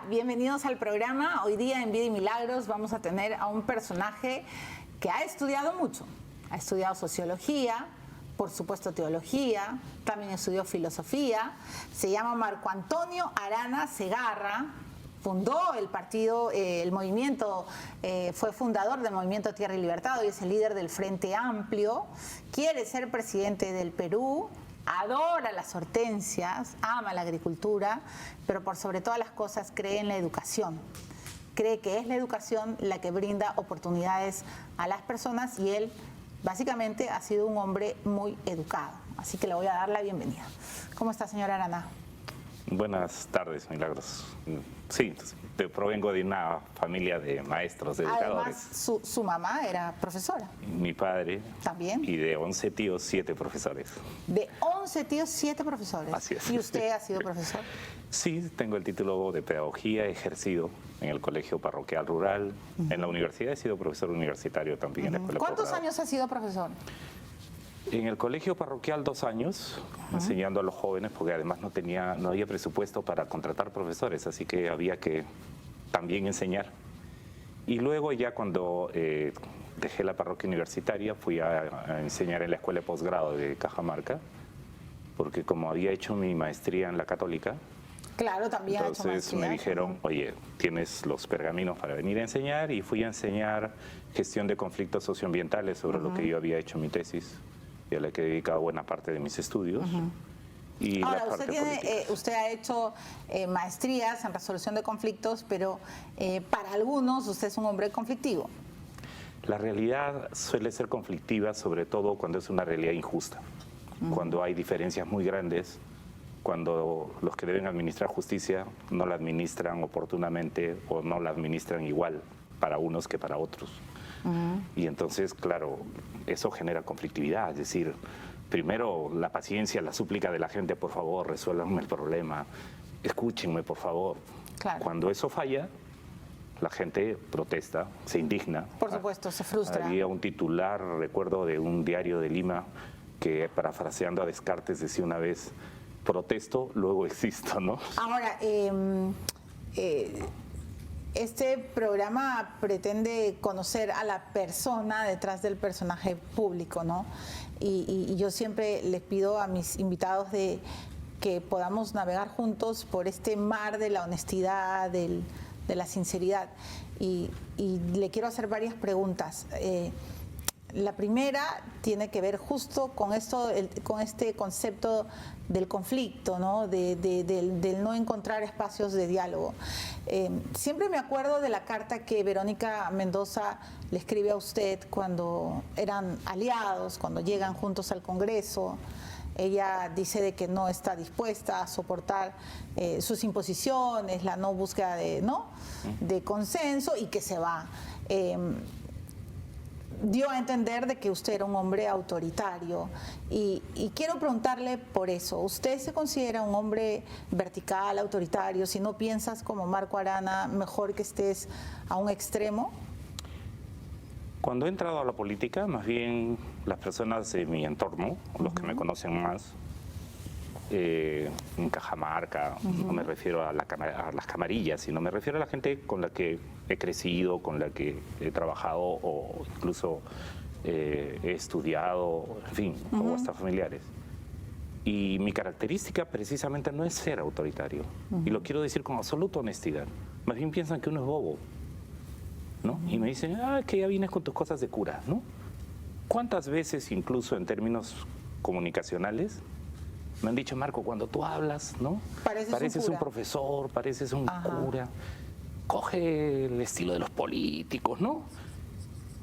bienvenidos al programa. Hoy día en Vida y Milagros vamos a tener a un personaje que ha estudiado mucho. Ha estudiado sociología, por supuesto teología, también estudió filosofía. Se llama Marco Antonio Arana Segarra. Fundó el partido, el movimiento, fue fundador del movimiento Tierra y Libertad, hoy es el líder del Frente Amplio, quiere ser presidente del Perú, adora las hortensias, ama la agricultura, pero por sobre todas las cosas cree en la educación. Cree que es la educación la que brinda oportunidades a las personas y él básicamente ha sido un hombre muy educado. Así que le voy a dar la bienvenida. ¿Cómo está, señora Arana? Buenas tardes, Milagros. Sí, provengo de una familia de maestros, de educadores. Además, su mamá era profesora. Mi padre. También. Y de 11 tíos, 7 profesores. De 11 tíos, 7 profesores. Así es. ¿Y usted ha sido profesor? Sí, tengo el título de pedagogía, he ejercido en el Colegio Parroquial Rural. En la universidad he sido profesor universitario también en la escuela. ¿Cuántos años ha sido profesor? En el colegio parroquial 2 años, enseñando a los jóvenes, porque además no había presupuesto para contratar profesores, así que había que también enseñar. Y luego ya cuando dejé la parroquia universitaria, fui a enseñar en la escuela de posgrado de Cajamarca, porque como había hecho mi maestría en la Católica, claro, también entonces me dijeron, oye, tienes los pergaminos para venir a enseñar, y fui a enseñar gestión de conflictos socioambientales sobre lo que yo había hecho mi tesis, y a la que he dedicado buena parte de mis estudios. Y ahora, la parte usted ha hecho maestrías en resolución de conflictos, pero para algunos usted es un hombre conflictivo. La realidad suele ser conflictiva, sobre todo cuando es una realidad injusta, cuando hay diferencias muy grandes, cuando los que deben administrar justicia no la administran oportunamente o no la administran igual para unos que para otros. Y entonces, claro, eso genera conflictividad, es decir, primero la paciencia, la súplica de la gente, por favor, resuélvanme el problema, escúchenme, por favor. Claro. Cuando eso falla, la gente protesta, se indigna. Por supuesto, se frustra. Había un titular, recuerdo, de un diario de Lima que, parafraseando a Descartes, decía una vez, protesto, luego existo, ¿no? Ahora, este programa pretende conocer a la persona detrás del personaje público, ¿no? Y yo siempre les pido a mis invitados de que podamos navegar juntos por este mar de la honestidad, de la sinceridad. Y le quiero hacer varias preguntas. La primera tiene que ver justo con esto, con este concepto del conflicto, ¿no? Del no encontrar espacios de diálogo. Siempre me acuerdo de la carta que Verónica Mendoza le escribe a usted cuando eran aliados, cuando llegan juntos al Congreso. Ella dice de que no está dispuesta a soportar sus imposiciones, la no búsqueda de consenso y que se va. Dio a entender de que usted era un hombre autoritario y quiero preguntarle por eso. ¿Usted se considera un hombre vertical, autoritario? Si no piensas como Marco Arana, mejor que estés a un extremo. Cuando he entrado a la política, más bien las personas de mi entorno, los que me conocen más, en Cajamarca, no me refiero a las camarillas, sino me refiero a la gente con la que he crecido, con la que he trabajado o incluso he estudiado, en fin, o hasta familiares. Y mi característica precisamente no es ser autoritario, y lo quiero decir con absoluta honestidad. Más bien piensan que uno es bobo, ¿no? Y me dicen, que ya vienes con tus cosas de cura, ¿no? ¿Cuántas veces, incluso en términos comunicacionales, me han dicho, Marco, cuando tú hablas, ¿no? Pareces un profesor, pareces un cura, coge el estilo de los políticos, ¿no?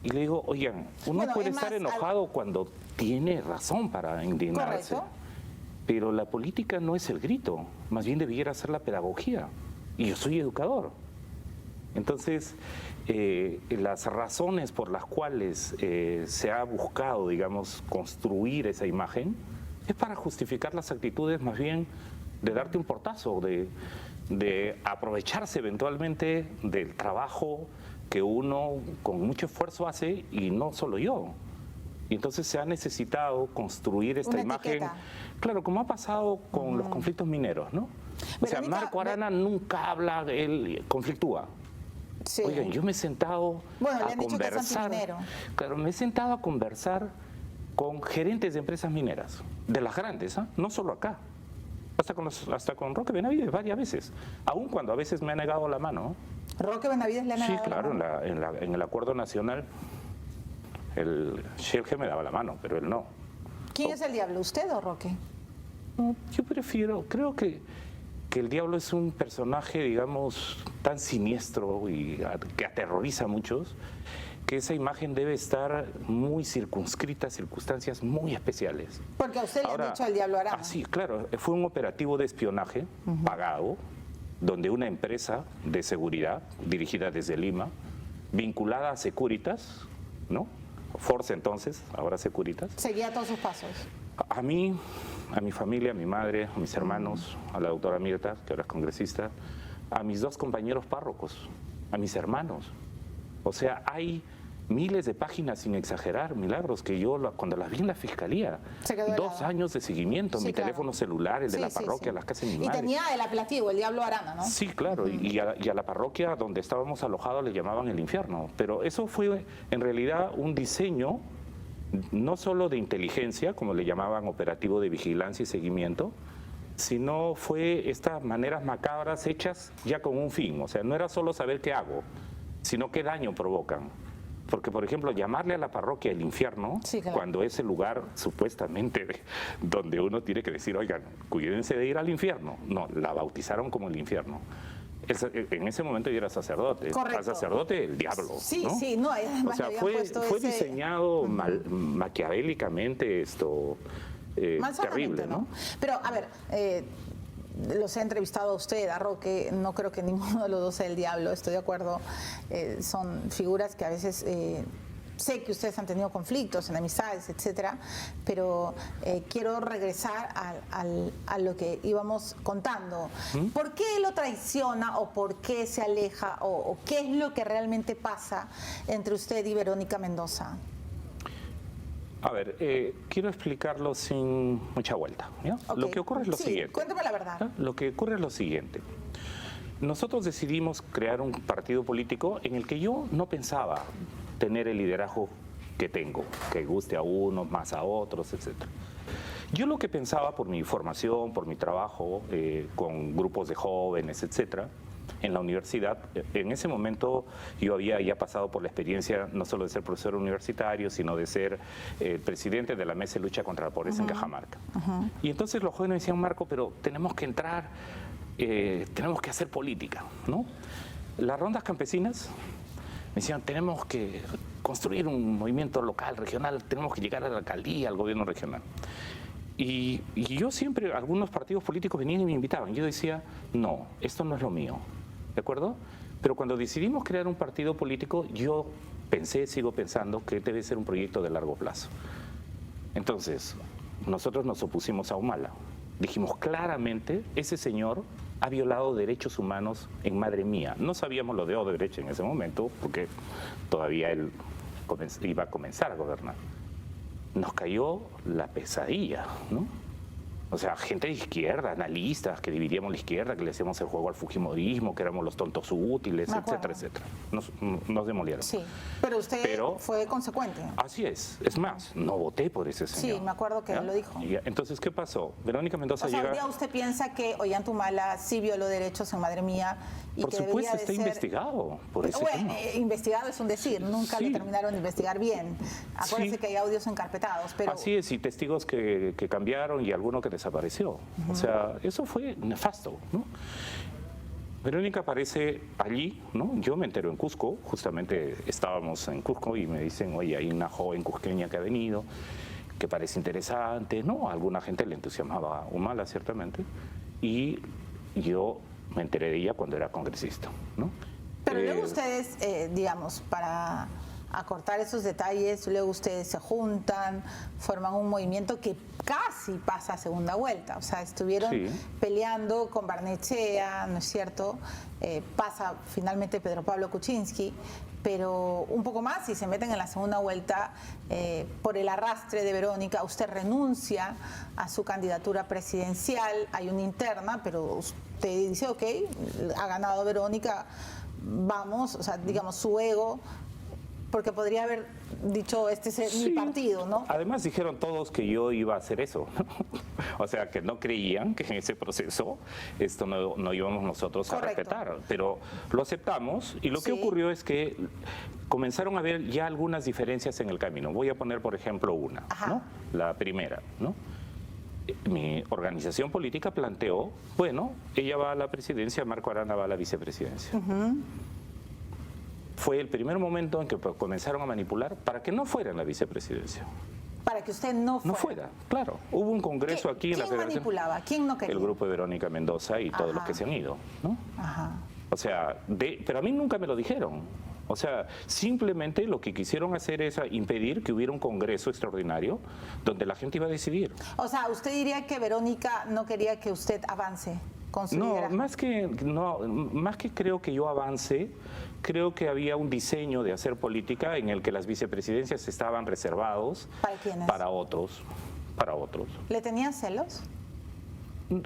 Y le digo, oigan, uno puede estar enojado cuando tiene razón para indignarse. Correcto. Pero la política no es el grito, más bien debiera ser la pedagogía. Y yo soy educador. Entonces, las razones por las cuales se ha buscado, digamos, construir esa imagen es para justificar las actitudes más bien de darte un portazo, de aprovecharse eventualmente del trabajo que uno con mucho esfuerzo hace y no solo yo. Y entonces se ha necesitado construir esta imagen, claro, como ha pasado con los conflictos mineros, ¿no? O sea, Marco Arana nunca habla, él conflictúa. Sí. Oigan, yo me he sentado a han dicho que es conversar. antiminero. Claro, me he sentado a conversar con gerentes de empresas mineras, de las grandes, no solo acá. Hasta con Roque Benavides varias veces, aun cuando a veces me ha negado la mano. ¿Roque Benavides le ha negado? Sí, claro, la mano? en el acuerdo nacional, el Shelge me daba la mano, pero él no. ¿Quién es el diablo, usted o Roque? No, yo creo que el diablo es un personaje, digamos, tan siniestro y que aterroriza a muchos, que esa imagen debe estar muy circunscrita a circunstancias muy especiales. Porque a usted le han dicho el diablo Arana. Sí, claro, fue un operativo de espionaje pagado, donde una empresa de seguridad dirigida desde Lima, vinculada a Securitas, ¿no? Force entonces, ahora Securitas. Seguía todos sus pasos. A mí, a mi familia, a mi madre, a mis hermanos, a la doctora Mirta, que ahora es congresista, a mis 2 compañeros párrocos, a mis hermanos. O sea, hay miles de páginas, sin exagerar, Milagros, que yo cuando las vi en la fiscalía, 2 años de seguimiento, mi teléfono celular, el de la parroquia, las casas de mi madre. Y tenía el apelativo, el diablo Arana, ¿no? Sí, claro, y a la parroquia donde estábamos alojados le llamaban el infierno. Pero eso fue en realidad un diseño no solo de inteligencia, como le llamaban operativo de vigilancia y seguimiento, sino fue estas maneras macabras hechas ya con un fin. O sea, no era solo saber qué hago, sino qué daño provocan. Porque, por ejemplo, llamarle a la parroquia el infierno, cuando es el lugar supuestamente donde uno tiene que decir, oigan, cuídense de ir al infierno. No, la bautizaron como el infierno. En ese momento yo era sacerdote. Correcto. Al sacerdote, el diablo. Sí, ¿no? sí, no, o sea, fue diseñado maquiavélicamente terrible, ¿no? Pero, a ver, los he entrevistado a usted, a Roque, no creo que ninguno de los dos sea el diablo, estoy de acuerdo. Son figuras que a veces sé que ustedes han tenido conflictos, enemistades, etcétera, pero quiero regresar a lo que íbamos contando. ¿Por qué lo traiciona o por qué se aleja o qué es lo que realmente pasa entre usted y Verónica Mendoza? A ver, quiero explicarlo sin mucha vuelta. ¿Ya? Okay. Lo que ocurre es lo siguiente. Cuéntame la verdad. ¿Ya? Lo que ocurre es lo siguiente. Nosotros decidimos crear un partido político en el que yo no pensaba tener el liderazgo que tengo, que guste a unos más a otros, etc. Yo lo que pensaba por mi formación, por mi trabajo con grupos de jóvenes, etcétera, en la universidad, en ese momento yo había ya pasado por la experiencia no solo de ser profesor universitario, sino de ser presidente de la Mesa de Lucha contra la Pobreza en Cajamarca. Y entonces los jóvenes me decían, Marco, pero tenemos que entrar, tenemos que hacer política, ¿no? Las rondas campesinas me decían, tenemos que construir un movimiento local, regional, tenemos que llegar a la alcaldía, al gobierno regional. Y yo siempre, algunos partidos políticos venían y me invitaban. Yo decía, no, esto no es lo mío, ¿de acuerdo? Pero cuando decidimos crear un partido político, yo sigo pensando que debe ser un proyecto de largo plazo. Entonces, nosotros nos opusimos a Humala. Dijimos claramente, ese señor ha violado derechos humanos en Madre Mía. No sabíamos lo de Odebrecht en ese momento, porque todavía él iba a comenzar a gobernar. Nos cayó la pesadilla, ¿no? O sea, gente de izquierda, analistas, que dividíamos la izquierda, que le hacíamos el juego al fujimorismo, que éramos los tontos útiles, etcétera, etcétera. Nos demolieron. Sí, pero usted fue consecuente. Así es. Es más, no voté por ese señor. Sí, me acuerdo que lo dijo. Entonces, ¿qué pasó? Verónica Mendoza llega... ¿Hoy día usted piensa que Ollanta sí violó derechos en Madre Mía? Y por que supuesto, está investigado por ese tema. Investigado es un decir, nunca lo terminaron de investigar bien. Acuérdense que hay audios encarpetados, pero... Así es, y testigos que cambiaron y alguno que desapareció. O sea, eso fue nefasto, ¿no? Verónica aparece allí, ¿no? Yo me entero en Cusco, justamente estábamos en Cusco y me dicen, oye, hay una joven cusqueña que ha venido, que parece interesante, ¿no? A alguna gente le entusiasmaba Humala, ciertamente, y yo me enteré de ella cuando era congresista, ¿no? Pero luego ustedes, digamos, para acortar esos detalles, luego ustedes se juntan, forman un movimiento que casi pasa a segunda vuelta, o sea, estuvieron peleando con Barnechea, ¿no es cierto? Pasa finalmente Pedro Pablo Kuczynski, pero un poco más y se meten en la segunda vuelta por el arrastre de Verónica. Usted renuncia a su candidatura presidencial, hay una interna, pero usted dice, ok, ha ganado Verónica, vamos, o sea, digamos, su ego, porque podría haber dicho, este es mi partido, ¿no? Además dijeron todos que yo iba a hacer eso. O sea, que no creían que en ese proceso esto no íbamos nosotros a respetar. Pero lo aceptamos y lo que ocurrió es que comenzaron a haber ya algunas diferencias en el camino. Voy a poner, por ejemplo, una, ¿no? La primera, ¿no? Mi organización política planteó, bueno, ella va a la presidencia, Marco Arana va a la vicepresidencia. Fue el primer momento en que comenzaron a manipular para que no fuera en la vicepresidencia. Para que usted no fuera. No fuera, claro. Hubo un congreso aquí en la Federación. ¿Quién manipulaba? ¿Quién no quería? El grupo de Verónica Mendoza y todos los que se han ido, ¿no? O sea, pero a mí nunca me lo dijeron. O sea, simplemente lo que quisieron hacer es impedir que hubiera un congreso extraordinario donde la gente iba a decidir. O sea, ¿usted diría que Verónica no quería que usted avance con su liderazgo? Más que creo que yo avance, creo que había un diseño de hacer política en el que las vicepresidencias estaban reservados ¿Para quiénes? Para otros. ¿Le tenía celos?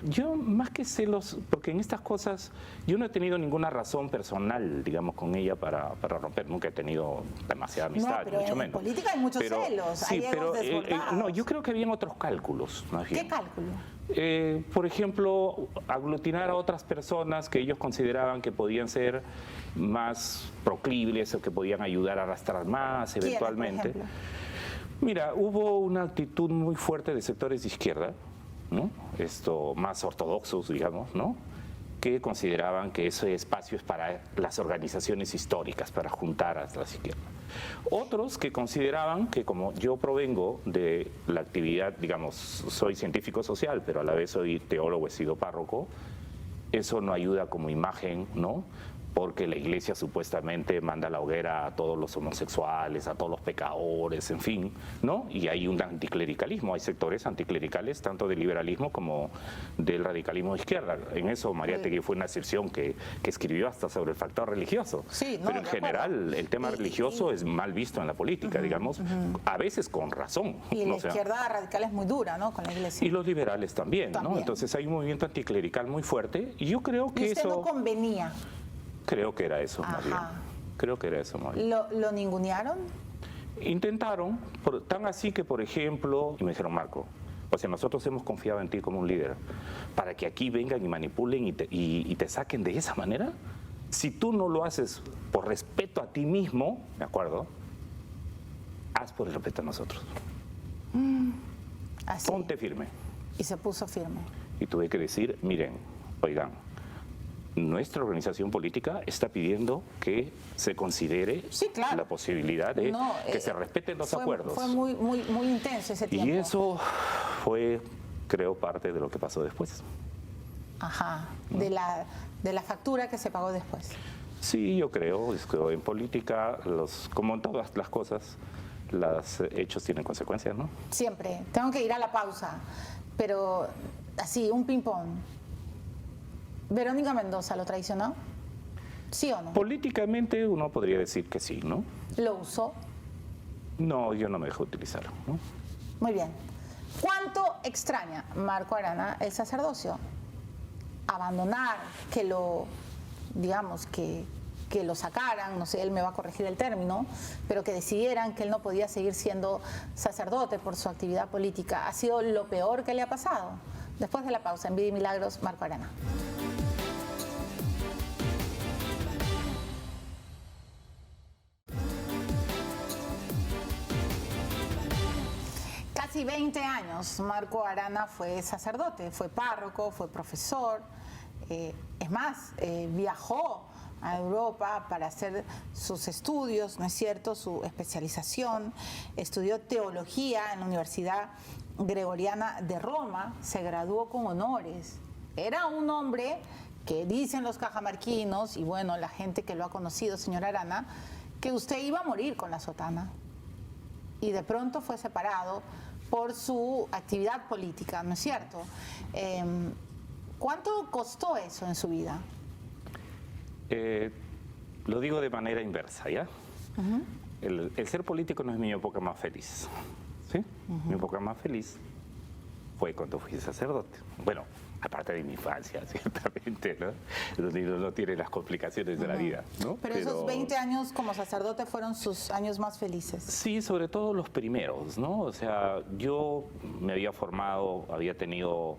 Yo más que celos, porque en estas cosas yo no he tenido ninguna razón personal, digamos, con ella para romper. Nunca he tenido demasiada amistad, pero mucho en menos. Política hay muchos celos, sí, hay egos desbordados. no, yo creo que habían otros cálculos. Más bien. ¿Qué cálculo? Por ejemplo, aglutinar a otras personas que ellos consideraban que podían ser más proclives o que podían ayudar a arrastrar más eventualmente. ¿Quiénes, por ejemplo? Mira, hubo una actitud muy fuerte de sectores de izquierda, ¿no? Más ortodoxos, digamos, ¿no? Que consideraban que ese espacio es para las organizaciones históricas, para juntar a las izquierdas. Otros que consideraban que como yo provengo de la actividad, digamos, soy científico social, pero a la vez soy teólogo, he sido párroco, eso no ayuda como imagen, ¿no? Porque la iglesia supuestamente manda a la hoguera a todos los homosexuales, a todos los pecadores, en fin, ¿no? Y hay un anticlericalismo, hay sectores anticlericales tanto del liberalismo como del radicalismo de izquierda. En eso Mariátegui fue una excepción que escribió hasta sobre el factor religioso. Sí, no, pero en general el tema religioso es mal visto en la política, digamos, a veces con razón. Y la izquierda radical es muy dura, ¿no? Con la iglesia. Y los liberales también, ¿no? Entonces hay un movimiento anticlerical muy fuerte y yo creo que ¿Y usted eso... no convenía? Creo que era eso, más bien. Creo que era eso, más bien. ¿Lo ningunearon? Intentaron, tan así que, por ejemplo, y me dijeron, Marco, o sea, nosotros hemos confiado en ti como un líder, para que aquí vengan y manipulen y te saquen de esa manera. Si tú no lo haces por respeto a ti mismo, ¿de acuerdo? Haz por el respeto a nosotros. Así. Ponte firme. Y se puso firme. Y tuve que decir, miren, oigan, nuestra organización política está pidiendo que se considere la posibilidad de que se respeten los acuerdos. Fue muy intenso ese tiempo. Y eso fue, creo, parte de lo que pasó después. ¿No? De la factura que se pagó después. Sí, yo creo. Es que en política, como en todas las cosas, los hechos tienen consecuencias, ¿no? Siempre. Tengo que ir a la pausa, pero así, un ping-pong. ¿Verónica Mendoza lo traicionó? ¿Sí o no? Políticamente uno podría decir que sí, ¿no? ¿Lo usó? No, yo no me dejé utilizar, ¿no? Muy bien. ¿Cuánto extraña Marco Arana el sacerdocio? Abandonar, que lo, digamos, que lo sacaran, no sé, él me va a corregir el término, pero que decidieran que él no podía seguir siendo sacerdote por su actividad política. ¿Ha sido lo peor que le ha pasado? Después de la pausa, en Vida y Milagros, Marco Arana. Casi 20 años Marco Arana fue sacerdote, fue párroco, fue profesor, es más, viajó a Europa para hacer sus estudios, ¿no es cierto?, su especialización, estudió teología en la Universidad Gregoriana de Roma, se graduó con honores. Era un hombre que dicen los cajamarquinos, y bueno, la gente que lo ha conocido, señor Arana, que usted iba a morir con la sotana. Y de pronto fue separado por su actividad política, ¿no es cierto? ¿Cuánto costó eso en su vida? Lo digo de manera inversa, ¿ya? El ser político no es mi época más feliz, ¿sí? Mi época más feliz fue cuando fui sacerdote. Bueno, aparte de mi infancia, ciertamente, ¿no? Donde uno no tiene las complicaciones de la vida, ¿no? Pero esos 20 años como sacerdote fueron sus años más felices. Sí, sobre todo los primeros, ¿no? O sea, yo me había formado, había tenido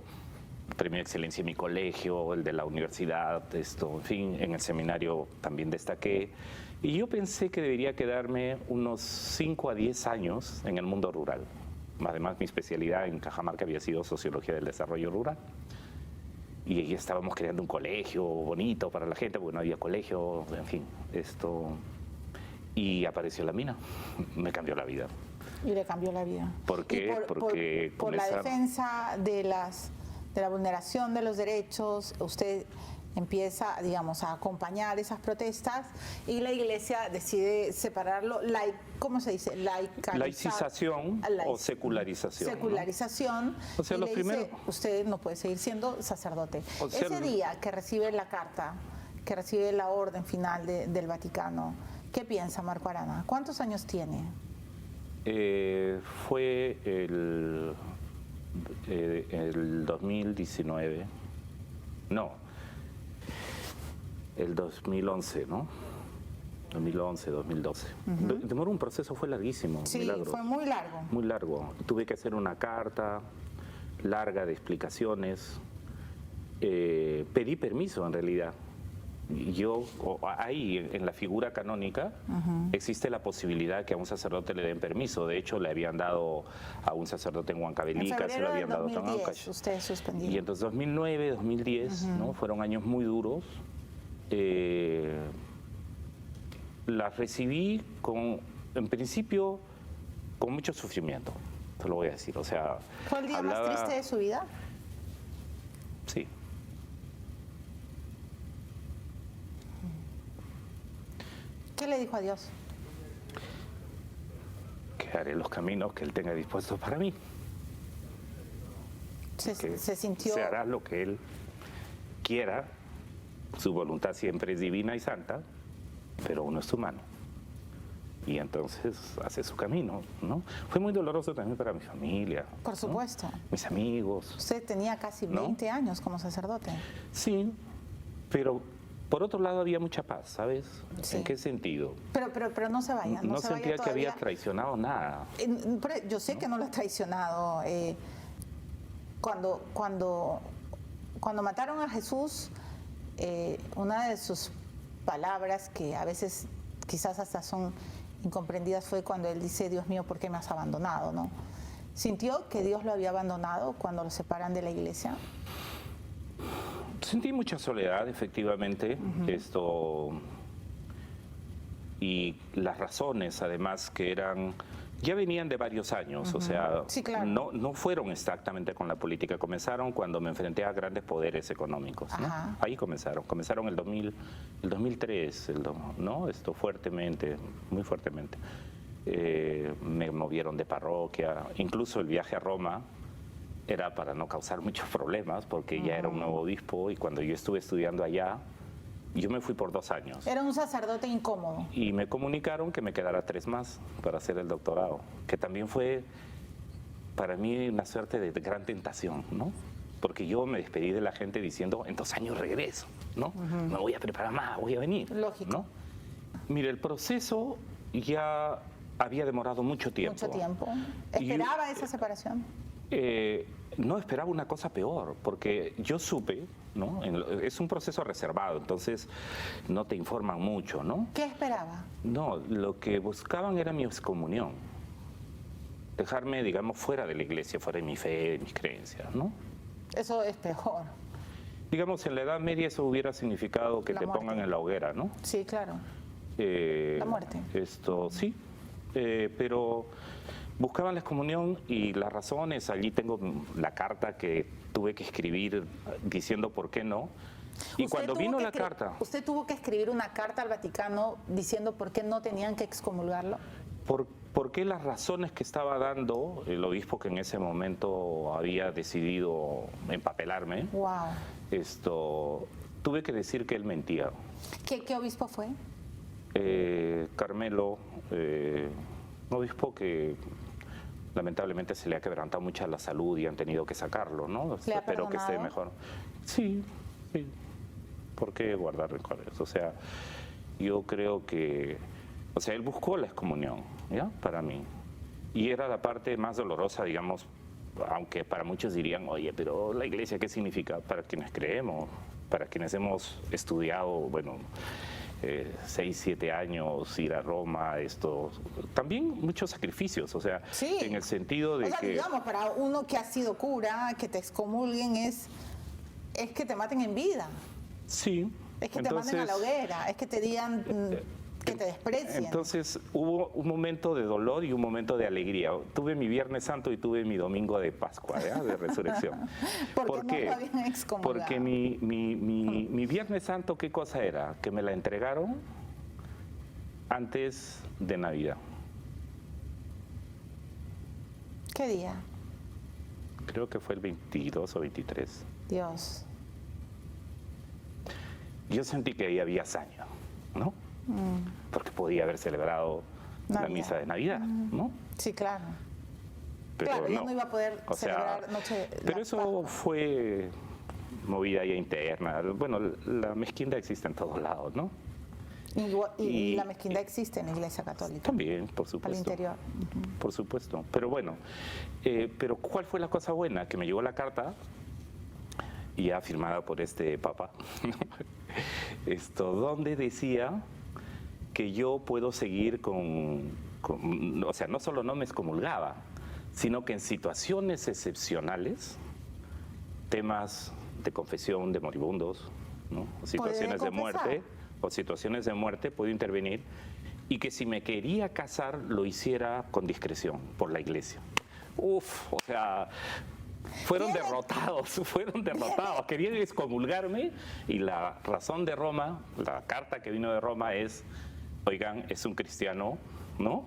premio de excelencia en mi colegio, el de la universidad, en fin, en el seminario también destaqué. Y yo pensé que debería quedarme unos 5 a 10 años en el mundo rural. Además, mi especialidad en Cajamarca había sido Sociología del Desarrollo Rural. Y ahí estábamos creando un colegio bonito para la gente, porque no había colegio, en fin, Y apareció la mina, me cambió la vida. Y le cambió la vida. ¿Por qué? Porque por la defensa de la vulneración de los derechos, usted empieza, digamos, a acompañar esas protestas y la Iglesia decide separarlo, ¿cómo se dice? Laicización o secularización. Secularización. ¿No? O sea, y los primeros... dice, usted no puede seguir siendo sacerdote. O sea, ese día que recibe la carta, que recibe la orden final del Vaticano, ¿qué piensa Marco Arana? ¿Cuántos años tiene? Fue el 2019, no, el 2011, ¿no? 2011, 2012. Demoró un proceso, fue larguísimo. Sí, Milagros. fue muy largo. Muy largo. Tuve que hacer una carta larga de explicaciones. Pedí permiso, en realidad. Yo, ahí en la figura canónica, existe la posibilidad que a un sacerdote le den permiso. De hecho, le habían dado a un sacerdote en Huancavelica, se lo habían dado a Ancash. Usted suspendió. Y entonces 2009, 2010, ¿no? Fueron años muy duros. Las recibí en principio, con mucho sufrimiento, te lo voy a decir. O sea, ¿fue el día más triste de su vida? Sí. ¿Qué le dijo a Dios? Que haré los caminos que Él tenga dispuestos para mí. Se sintió... Se hará lo que Él quiera. Su voluntad siempre es divina y santa, pero uno es humano. Y entonces hace su camino, ¿no? Fue muy doloroso también para mi familia. Por supuesto. ¿No? Mis amigos. Usted tenía casi 20 años como sacerdote. Sí, pero por otro lado había mucha paz, ¿sabes? Sí. ¿En qué sentido? Pero no se vayan. No se sentía vaya que había traicionado nada. Yo sé que no lo ha traicionado. Cuando mataron a Jesús, una de sus palabras que a veces quizás hasta son incomprendidas fue cuando él dice: Dios mío, ¿por qué me has abandonado? ¿No? ¿Sintió que Dios lo había abandonado cuando lo separan de la Iglesia? Sentí mucha soledad, efectivamente. Y las razones, además, que ya venían de varios años, o sea, sí, claro. no fueron exactamente con la política, comenzaron cuando me enfrenté a grandes poderes económicos, ¿no? Ahí comenzaron el 2003, ¿no? Fuertemente, muy fuertemente. Me movieron de parroquia, incluso el viaje a Roma era para no causar muchos problemas, porque ya era un nuevo obispo, y cuando yo estuve estudiando allá, yo me fui por 2 años. Era un sacerdote incómodo. Y me comunicaron que me quedara 3 más para hacer el doctorado, que también fue para mí una suerte de gran tentación, ¿no? Porque yo me despedí de la gente diciendo: en 2 años regreso, ¿no? Me voy a preparar más, voy a venir. Lógico. ¿No? Mire, el proceso ya había demorado mucho tiempo. Mucho tiempo. ¿Esperaba esa separación? No, esperaba una cosa peor, porque yo supe, ¿no? Es un proceso reservado, entonces no te informan mucho, ¿no? ¿Qué esperaba? No, lo que buscaban era mi excomunión. Dejarme, digamos, fuera de la iglesia, fuera de mi fe, de mis creencias, ¿no? Eso es peor. Digamos, en la Edad Media eso hubiera significado que te pongan en la hoguera, ¿no? Sí, claro. La muerte. Sí, pero buscaban la excomunión, y las razones, allí tengo la carta que tuve que escribir diciendo por qué no. Y cuando vino la carta... ¿Usted tuvo que escribir una carta al Vaticano diciendo por qué no tenían que excomulgarlo? ¿Por qué las razones que estaba dando el obispo que en ese momento había decidido empapelarme? Wow. Tuve que decir que él mentía. ¿Qué obispo fue? Carmelo, un obispo que lamentablemente se le ha quebrantado mucho la salud y han tenido que sacarlo, ¿no? ¿Le ha Espero que esté perdonado? mejor. Sí, sí. ¿Por qué guardar rencores? O sea, yo creo que, o sea, él buscó la excomunión, ¿ya? Para mí. Y era la parte más dolorosa, digamos, aunque para muchos dirían, oye, pero la iglesia, ¿qué significa? Para quienes creemos, para quienes hemos estudiado, bueno, 6, 7 años, ir a Roma, esto, también muchos sacrificios, o sea, Sí. en el sentido de O sea, que... digamos, para uno que ha sido cura, que te excomulguen es que te maten en vida, Sí. es que te manden a la hoguera, es que te digan que te desprecien. Entonces hubo un momento de dolor y un momento de alegría. Tuve mi Viernes Santo y tuve mi domingo de Pascua, ¿ya? De resurrección. ¿Por qué no lo habían excomulgado? Porque mi Viernes Santo, ¿qué cosa era? Que me la entregaron antes de Navidad. ¿Qué día? Creo que fue el 22 o 23. Dios. Yo sentí que ahí había hazaña, ¿no? Porque podía haber celebrado la Navidad. misa de Navidad, ¿no? Sí, claro. Pero claro, yo no iba a poder O sea, celebrar noche. pero la eso Pascua. fue movida ya interna. Bueno, la mezquindad existe en todos lados, ¿no? Y la mezquindad existe en la Iglesia Católica. También, por Al supuesto. interior. Por supuesto. Pero bueno, pero ¿cuál fue la cosa buena? Que me llegó la carta, ya firmada por este papa, donde decía que yo puedo seguir o sea, no solo no me excomulgaba, sino que en situaciones excepcionales, temas de confesión de moribundos, ¿no? O situaciones de confesar. muerte, o situaciones de muerte, puedo intervenir, y que si me quería casar, lo hiciera con discreción por la iglesia. Uf, o sea, fueron ¿Tiene? derrotados, querían excomulgarme, y la razón de Roma, la carta que vino de Roma es, oigan, es un cristiano, ¿no?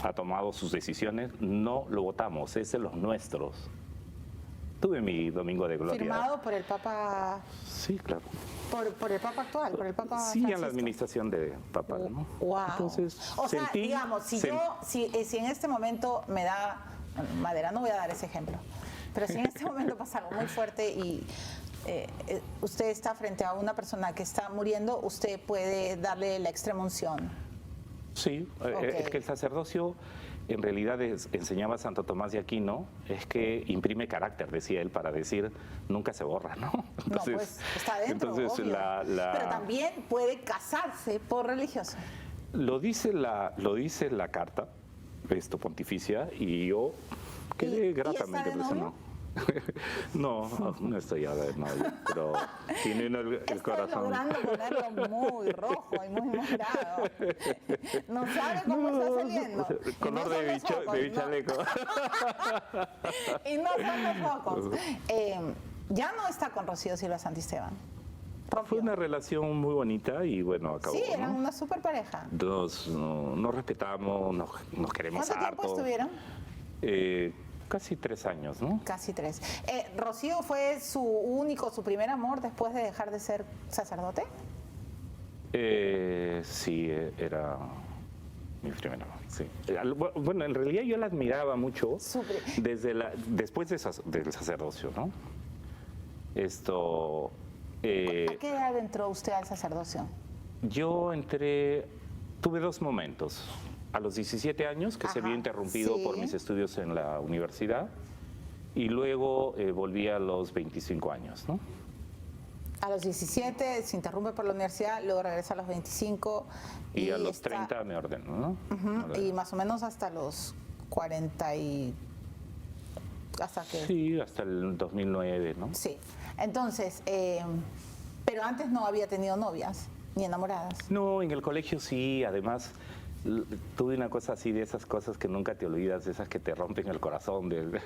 Ha tomado sus decisiones, no lo votamos, es de los nuestros. Tuve mi domingo de gloria. Firmado por el Papa, Sí, claro. por el Papa actual, por el Papa Sí, en la Francisco. administración de Papa, ¿no? Wow. Entonces, o sea, sentí- digamos, si en este momento me da, madera, no voy a dar ese ejemplo, pero si en este momento pasa algo muy fuerte y usted está frente a una persona que está muriendo, usted puede darle la extrema unción. Sí, Ok. es que el sacerdocio en realidad enseñaba Santo Tomás de Aquino, es que imprime carácter, decía él, para decir, nunca se borra, ¿no? No, pues está dentro, entonces obvio. la- Pero también puede casarse por religioso. lo dice la carta pontificia, y yo quedé ¿Y gratamente está de novio? impresionado. No estoy ya de novio, pero tiene el Estoy corazón. logrando ponerlo muy rojo y muy morado. No sabe cómo está saliendo. Y Color no son de los focos, de no. chaleco. Y no son los focos. Ya no está con Rocío Silva Santisteban. Rompió. Fue una relación muy bonita y bueno, acabó. Sí, eran ¿no? una super pareja. Nos respetamos, nos queremos ¿Cuánto tiempo harto. estuvieron? Casi 3 años, ¿no? Casi 3. ¿Rocío fue su primer amor después de dejar de ser sacerdote? Sí, era mi primer amor, sí. Bueno, en realidad yo la admiraba mucho después del sacerdocio, ¿no? ¿A qué edad entró usted al sacerdocio? Yo tuve 2 momentos. A los 17 años, que se Ajá, vio interrumpido sí. por mis estudios en la universidad, y luego volví a los 25 años, ¿no? A los 17 se interrumpe por la universidad, luego regresa a los 25. Y a los 30 me ordenó, ¿no? Ujú, y más o menos hasta los 40 y... ¿Hasta qué? Sí, hasta el 2009, ¿no? Sí. Entonces, pero antes no había tenido novias ni enamoradas. No, en el colegio sí, además tuve una cosa así, de esas cosas que nunca te olvidas, de esas que te rompen el corazón de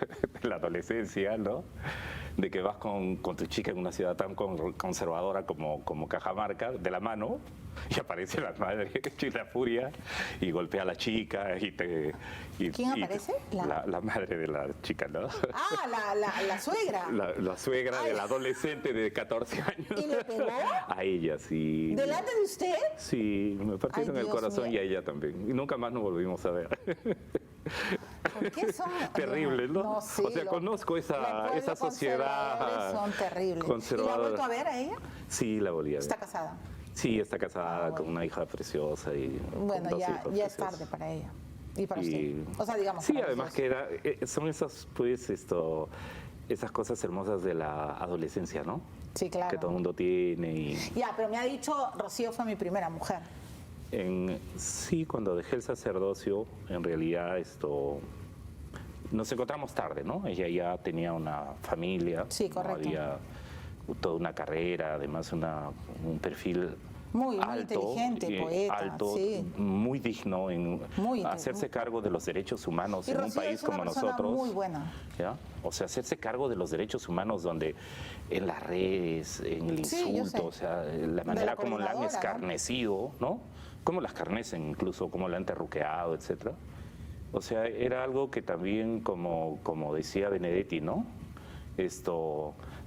la adolescencia, ¿no? De que vas con tu chica en una ciudad tan conservadora como Cajamarca, de la mano, y aparece la madre y la furia, y golpea a la chica, ¿Quién aparece? La madre de la chica, ¿no? Ah, la suegra. La suegra Ay. del adolescente de 14 años. ¿Y le pegó? A ella, sí. ¿Delante de usted? Sí, me partieron Ay, el Dios corazón mío. y a ella también. Y nunca más nos volvimos a ver. ¿Por qué son terribles, ¿no? No, sí, o sea, conozco esa sociedad son terribles. conservadora. ¿Y la ha vuelto a ver a ella? Sí, la volví a ver. ¿Está casada? Sí, está casada bueno. con una hija preciosa y Bueno, con dos ya hijos es preciosos. tarde para ella. Y para Y- usted. O sea, digamos. Sí, para los además dos. que son esas, pues, esas cosas hermosas de la adolescencia, ¿no? Sí, claro. Que todo el mundo tiene y Ya, pero me ha dicho, Rocío fue mi primera mujer. sí, cuando dejé el sacerdocio, en realidad nos encontramos tarde, ¿no? Ella ya tenía una familia, Sí, ¿no? correcto. Había toda una carrera, además un perfil Muy alto, inteligente, poeta, alto, sí. muy digno en Muy hacerse cargo de los derechos humanos Y en un Rocío país es una como persona nosotros. muy buena. ¿Ya? O sea, hacerse cargo de los derechos humanos donde en las redes, en el Sí, yo sé. insulto, o sea, la De manera la como la han coordinadora, ¿no? escarnecido, ¿no? Cómo la escarnecen incluso, cómo la han terruqueado, etcétera. O sea, era algo que también, como decía Benedetti, ¿no?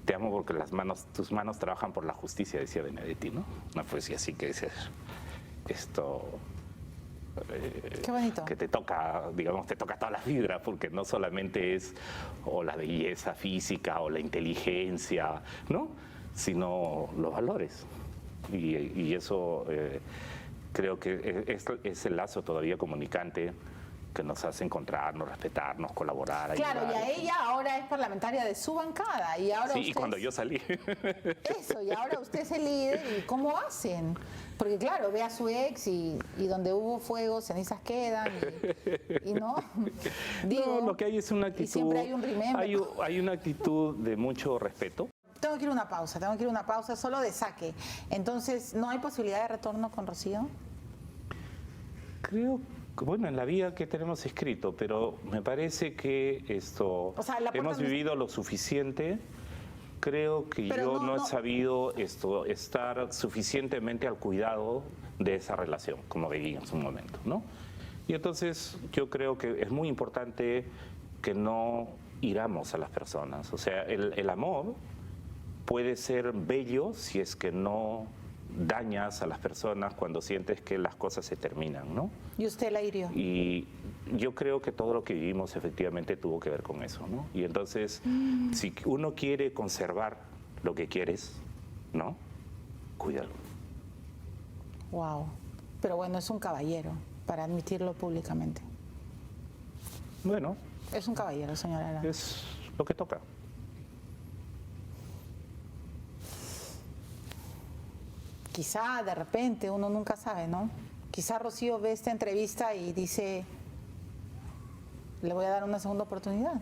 Te amo porque tus manos trabajan por la justicia, decía Benedetti, ¿no? Una poesía así que dice Qué bonito. que te toca, digamos, te toca todas las fibras, porque no solamente es o la belleza física o la inteligencia, ¿no? Sino los valores. Y eso creo que es el lazo todavía comunicante que nos hace encontrarnos, respetarnos, colaborar. Claro, y ayudar. a ella ahora es parlamentaria de su bancada. Y ahora Sí, usted y cuando yo salí. Eso, y ahora usted es el líder. ¿Y cómo hacen? Porque claro, ve a su ex y donde hubo fuego, cenizas quedan. Y no. Digo, No, lo que hay es una actitud. Y siempre hay un remember. Hay una actitud de mucho respeto. Tengo que ir a una pausa solo de saque. Entonces, ¿no hay posibilidad de retorno con Rocío? Creo que, bueno, en la vida que tenemos escrito, pero me parece que O sea, la puerta hemos no es- vivido lo suficiente. Creo que Pero yo no- no he no- sabido estar suficientemente al cuidado de esa relación, como veía en su momento, ¿no? Y entonces yo creo que es muy importante que no hiramos a las personas. O sea, el amor puede ser bello si es que no dañas a las personas cuando sientes que las cosas se terminan, ¿no? Y usted la hirió. Y yo creo que todo lo que vivimos efectivamente tuvo que ver con eso, ¿no? Y entonces, si uno quiere conservar lo que quieres, ¿no? Cuídalo. Wow. Pero bueno, es un caballero, para admitirlo públicamente. Bueno, Es un caballero, señora Arana. es lo que toca. Quizá de repente, uno nunca sabe, ¿no? Quizá Rocío ve esta entrevista y dice, le voy a dar una segunda oportunidad.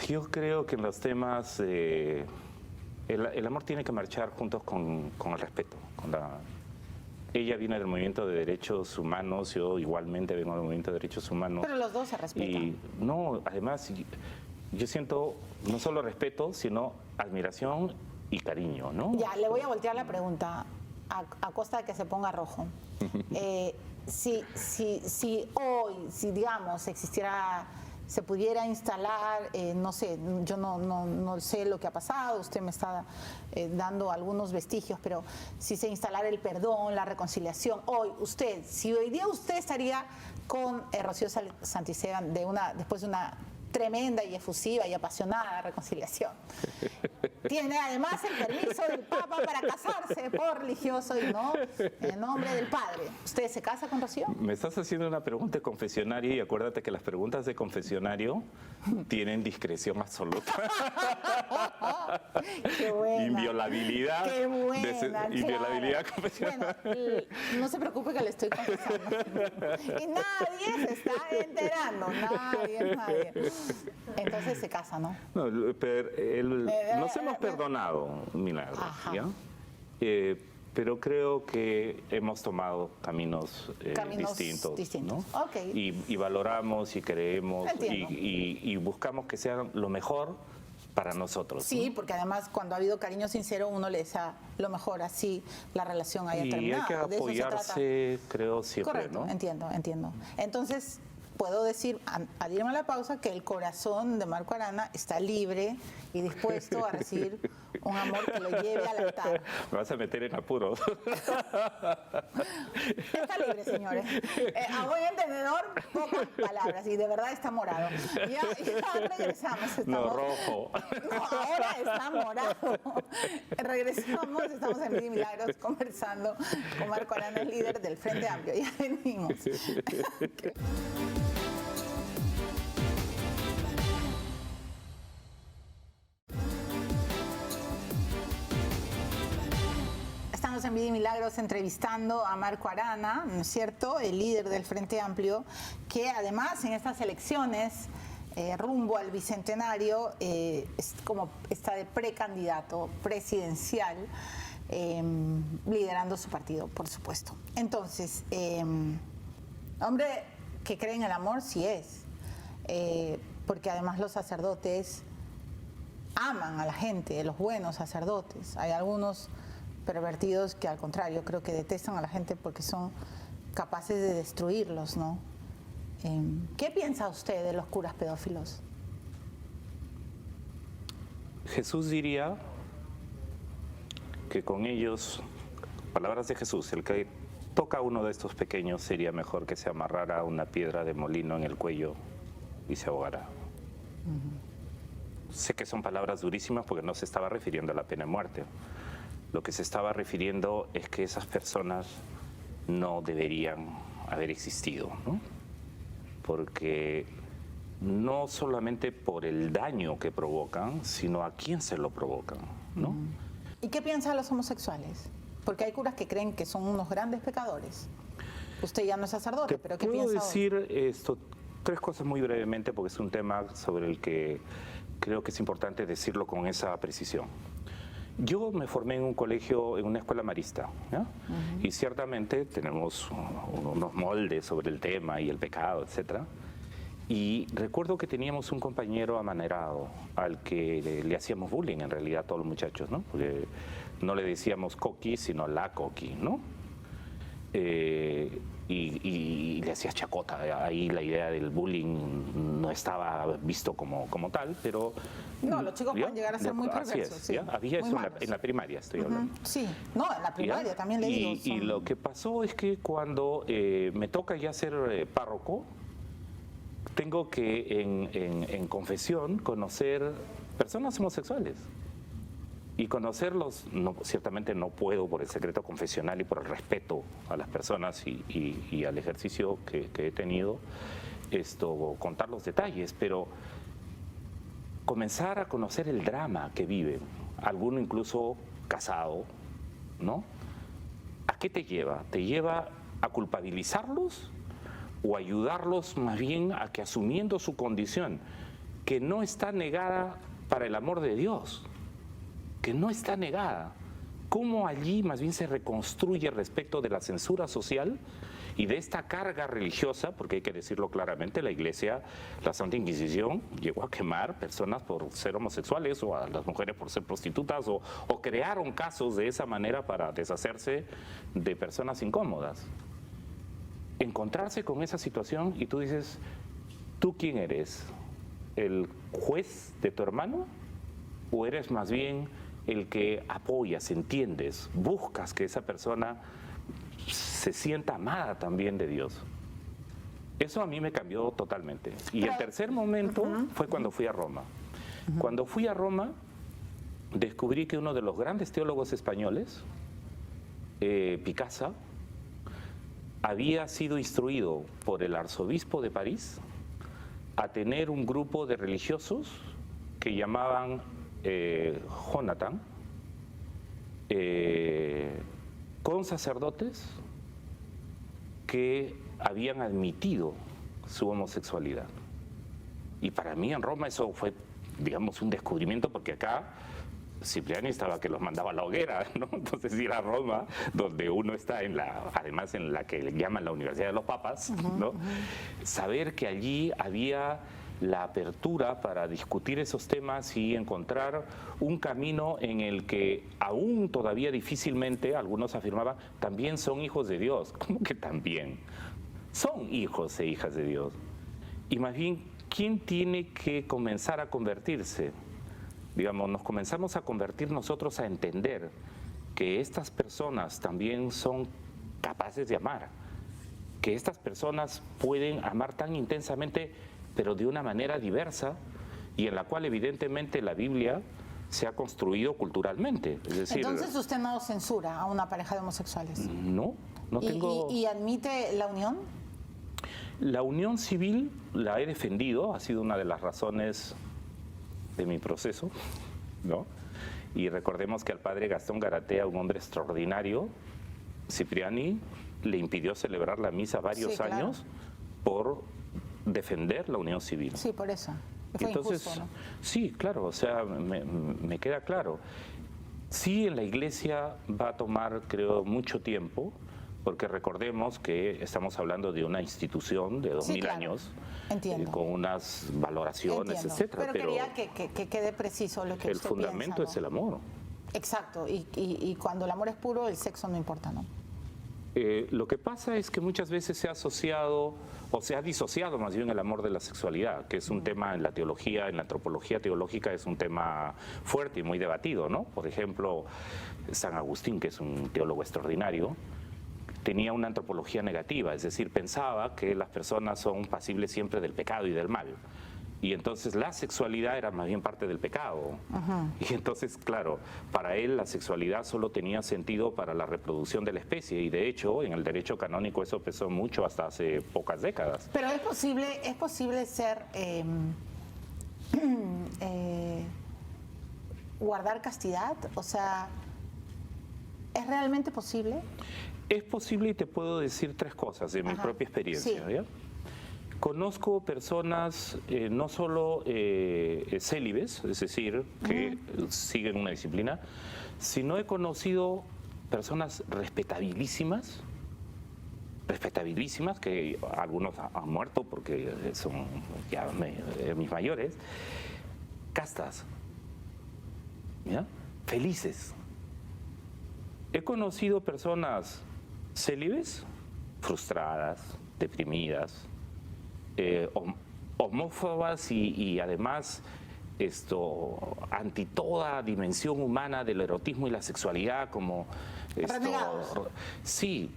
Yo creo que en los temas, el amor tiene que marchar juntos con el respeto. Ella viene del movimiento de derechos humanos, yo igualmente vengo del movimiento de derechos humanos. Pero los dos se respetan. Y no, además, yo siento no solo respeto, sino admiración y cariño, ¿no? Ya, le voy a voltear la pregunta a costa de que se ponga rojo. Si hoy, si digamos, se pudiera instalar, no sé, yo no sé lo que ha pasado, usted me está dando algunos vestigios, pero si se instalara el perdón, la reconciliación, si hoy día usted estaría con Rocío Santisteban después de una tremenda y efusiva y apasionada reconciliación. Tiene además el permiso del Papa para casarse por religioso y no en nombre del Padre. ¿Usted se casa con Rocío? Me estás haciendo una pregunta de confesionario y acuérdate que las preguntas de confesionario tienen discreción absoluta. Qué buena. Inviolabilidad. Qué buena, Inviolabilidad claro. confesional. Bueno, no se preocupe que le estoy confesando. Y nadie se está enterando, nadie. Entonces se casa, ¿no? No, pero nos hemos perdonado, Milagros, Ajá. ¿ya? Pero creo que hemos tomado caminos, distintos, ¿no? Ok. Y valoramos y creemos Entiendo. y buscamos que sean lo mejor para nosotros. Sí, porque además cuando ha habido cariño sincero uno le desea lo mejor, así la relación haya Y terminado. hay que De eso se trata. apoyarse, creo, siempre, Correcto, ¿no? entiendo. Entonces, puedo decir, al irme a la pausa, que el corazón de Marco Arana está libre y dispuesto a recibir un amor que lo lleve al altar. Me vas a meter en apuros. Está libre, señores. A buen entendedor, pocas palabras, y de verdad está morado. Ya regresamos. No, rojo. No, ahora está morado. Regresamos, estamos en Vida y Milagros conversando con Marco Arana, el líder del Frente Amplio. Ya venimos. Estamos en Vida y Milagros entrevistando a Marco Arana, ¿no es cierto?, el líder del Frente Amplio, que además en estas elecciones rumbo al Bicentenario está de precandidato presidencial, liderando su partido, por supuesto. Entonces, hombre que cree en el amor, sí es, porque además los sacerdotes aman a la gente, los buenos sacerdotes. Hay algunos pervertidos que al contrario creo que detestan a la gente porque son capaces de destruirlos, ¿no? ¿Qué piensa usted de los curas pedófilos? Jesús diría que con ellos, palabras de Jesús, el que toca a uno de estos pequeños sería mejor que se amarrara una piedra de molino en el cuello y se ahogara. Sé que son palabras durísimas porque no se estaba refiriendo a la pena de muerte. Lo que se estaba refiriendo es que esas personas no deberían haber existido, ¿no? Porque no solamente por el daño que provocan, sino a quién se lo provocan, ¿no? ¿Y qué piensa de los homosexuales? Porque hay curas que creen que son unos grandes pecadores. Usted ya no es sacerdote, pero ¿qué piensa? Puedo decir tres cosas muy brevemente porque es un tema sobre el que creo que es importante decirlo con esa precisión. Yo me formé en un colegio, en una escuela marista, ¿ya? Y ciertamente tenemos unos moldes sobre el tema y el pecado, etc. Y recuerdo que teníamos un compañero amanerado al que le hacíamos bullying en realidad a todos los muchachos, ¿no? Porque no le decíamos coqui, sino la coqui, ¿no? Y le hacías chacota. Ahí la idea del bullying no estaba visto como tal, pero... No, los chicos pueden llegar a ser muy perversos. Así es, sí. Había eso en la primaria, estoy hablando. Sí, no, en la primaria también le digo. Y lo que pasó es que cuando me toca ya ser párroco, tengo que en confesión conocer personas homosexuales. Y conocerlos, ciertamente no puedo por el secreto confesional y por el respeto a las personas y al ejercicio que he tenido, contar los detalles, pero comenzar a conocer el drama que viven, alguno incluso casado, ¿no? ¿A qué te lleva? ¿Te lleva a culpabilizarlos o ayudarlos más bien a que asumiendo su condición, que no está negada para el amor de Dios, que no está negada, cómo allí más bien se reconstruye respecto de la censura social y de esta carga religiosa, porque hay que decirlo claramente, la Iglesia, la Santa Inquisición, llegó a quemar personas por ser homosexuales o a las mujeres por ser prostitutas o crearon casos de esa manera para deshacerse de personas incómodas. Encontrarse con esa situación y tú dices, ¿tú quién eres? ¿El juez de tu hermano? ¿O eres más bien el que apoyas, entiendes, buscas que esa persona se sienta amada también de Dios? Eso a mí me cambió totalmente. Y el tercer momento fue cuando fui a Roma. Cuando fui a Roma, descubrí que uno de los grandes teólogos españoles, Picasa, había sido instruido por el arzobispo de París a tener un grupo de religiosos que llamaban Jonathan, con sacerdotes que habían admitido su homosexualidad. Y para mí en Roma eso fue, digamos, un descubrimiento, porque acá Cipriani estaba que los mandaba a la hoguera, ¿no? Entonces ir a Roma, donde uno está además en la que le llaman la Universidad de los Papas, ¿no? Saber que allí había la apertura para discutir esos temas y encontrar un camino en el que aún todavía difícilmente, algunos afirmaban, también son hijos de Dios. ¿Cómo que también? Son hijos e hijas de Dios. Y más bien, ¿quién tiene que comenzar a convertirse? digamos, nos comenzamos a convertir nosotros a entender que estas personas también son capaces de amar, que estas personas pueden amar tan intensamente, pero de una manera diversa, y en la cual evidentemente la Biblia se ha construido culturalmente. Es decir, entonces usted no censura a una pareja de homosexuales. No tengo... ¿Y admite la unión? La unión civil la he defendido, ha sido una de las razones de mi proceso, ¿no? Y recordemos que al padre Gastón Garatea, un hombre extraordinario, Cipriani le impidió celebrar la misa varios Sí, claro. años por defender la unión civil. Sí, por eso. Fue Entonces, injusto, ¿no? sí, claro, o sea, me queda claro. Sí, en la iglesia va a tomar, creo, mucho tiempo, porque recordemos que estamos hablando de una institución de 2000 claro. años, Entiendo. con unas valoraciones, Entiendo. etcétera. Pero quería que quede preciso lo que el usted fundamento piensa, ¿no? es el amor. Exacto, y cuando el amor es puro, el sexo no importa, ¿no? Lo que pasa es que muchas veces se ha asociado, o se ha disociado más bien el amor de la sexualidad, que es un tema en la teología, en la antropología teológica, es un tema fuerte y muy debatido, ¿no? Por ejemplo, San Agustín, que es un teólogo extraordinario, tenía una antropología negativa, es decir, pensaba que las personas son pasibles siempre del pecado y del mal. Y entonces la sexualidad era más bien parte del pecado. Y entonces, claro, para él la sexualidad solo tenía sentido para la reproducción de la especie. Y de hecho, en el derecho canónico eso pesó mucho hasta hace pocas décadas. Pero es posible ser, guardar castidad, o sea, ¿es realmente posible? Es posible y te puedo decir tres cosas de mi propia experiencia. Sí. ¿Ya? Conozco personas no solo célibes, es decir, que siguen una disciplina, sino he conocido personas respetabilísimas, que algunos han muerto porque son ya mis mayores, castas, ¿ya? Felices. He conocido personas célibes, frustradas, deprimidas, homófobas y además anti toda dimensión humana del erotismo y la sexualidad, como sí,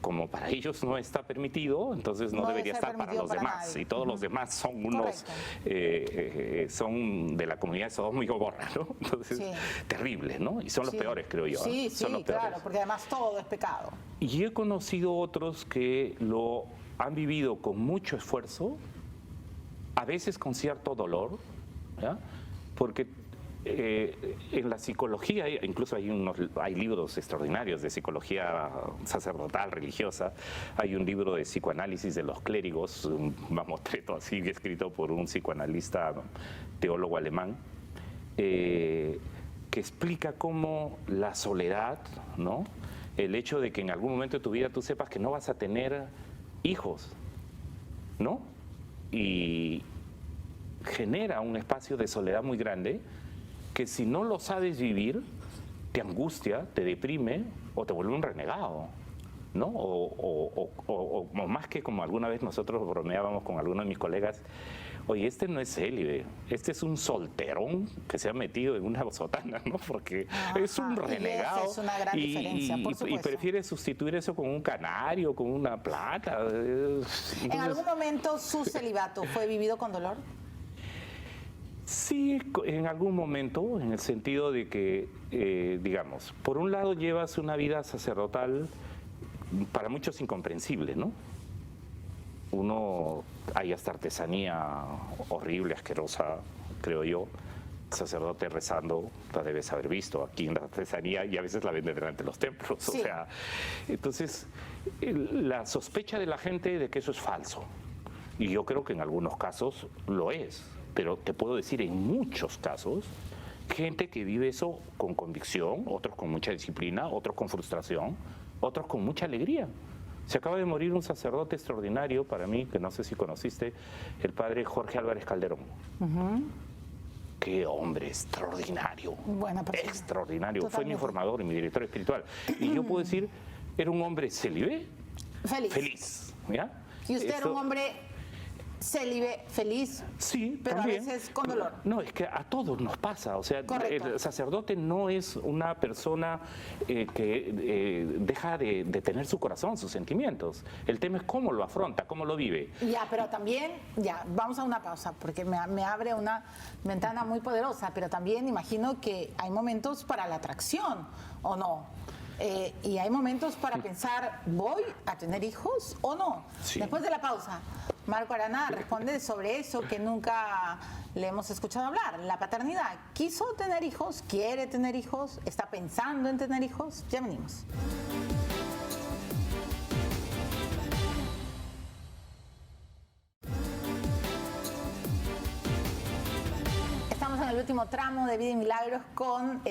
como para ellos no está permitido, entonces no debería estar para los demás, nadie. Y todos los demás son unos son de la comunidad de Sodoma y Gomorra, ¿no? Entonces terribles, ¿no? Y son los peores, creo yo. Sí, son los claro, peores. porque además todo es pecado. Y he conocido otros que lo han vivido con mucho esfuerzo, a veces con cierto dolor, ¿ya? Porque en la psicología, incluso hay libros extraordinarios de psicología sacerdotal, religiosa. Hay un libro de psicoanálisis de los clérigos, un mamotreto así, escrito por un psicoanalista teólogo alemán, que explica cómo la soledad, ¿no? El hecho de que en algún momento de tu vida tú sepas que no vas a tener hijos, ¿no? Y genera un espacio de soledad muy grande que si no lo sabes vivir, te angustia, te deprime o te vuelve un renegado, ¿no? O más que como alguna vez nosotros bromeábamos con algunos de mis colegas, oye, este no es célibe, este es un solterón que se ha metido en una sotana, ¿no? Porque es un renegado. Y esa es una gran diferencia, por supuesto. Y prefiere sustituir eso con un canario, con una plata. Entonces, ¿en algún momento su celibato fue vivido con dolor? Sí, en algún momento, en el sentido de que, digamos, por un lado llevas una vida sacerdotal para muchos incomprensible, ¿no? Hay hasta artesanía horrible, asquerosa, creo yo. Sacerdote rezando, la debes haber visto aquí en la artesanía y a veces la venden delante de los templos. Sí. O sea, entonces, la sospecha de la gente de que eso es falso. Y yo creo que en algunos casos lo es. Pero te puedo decir, en muchos casos, gente que vive eso con convicción, otros con mucha disciplina, otros con frustración, otros con mucha alegría. Se acaba de morir un sacerdote extraordinario para mí, que no sé si conociste, el padre Jorge Álvarez Calderón. Qué hombre extraordinario. Buena persona. Extraordinario. Totalmente. Fue mi formador y mi director espiritual. Y yo puedo decir, era un hombre célibe. Feliz. Feliz. ¿Ya? Y usted era un hombre célibe, feliz, sí, pero también. a veces con dolor. No, es que a todos nos pasa. O sea, Correcto. el sacerdote no es una persona que deja de tener su corazón, sus sentimientos. El tema es cómo lo afronta, cómo lo vive. Ya, pero también, ya, vamos a una pausa, porque me abre una ventana muy poderosa, pero también imagino que hay momentos para la atracción, ¿o no? Y hay momentos para pensar, ¿voy a tener hijos o no? Sí. Después de la pausa, Marco Arana responde sobre eso que nunca le hemos escuchado hablar, la paternidad. ¿Quiso tener hijos? ¿Quiere tener hijos? ¿Está pensando en tener hijos? Ya venimos. Estamos en el último tramo de Vida y Milagros con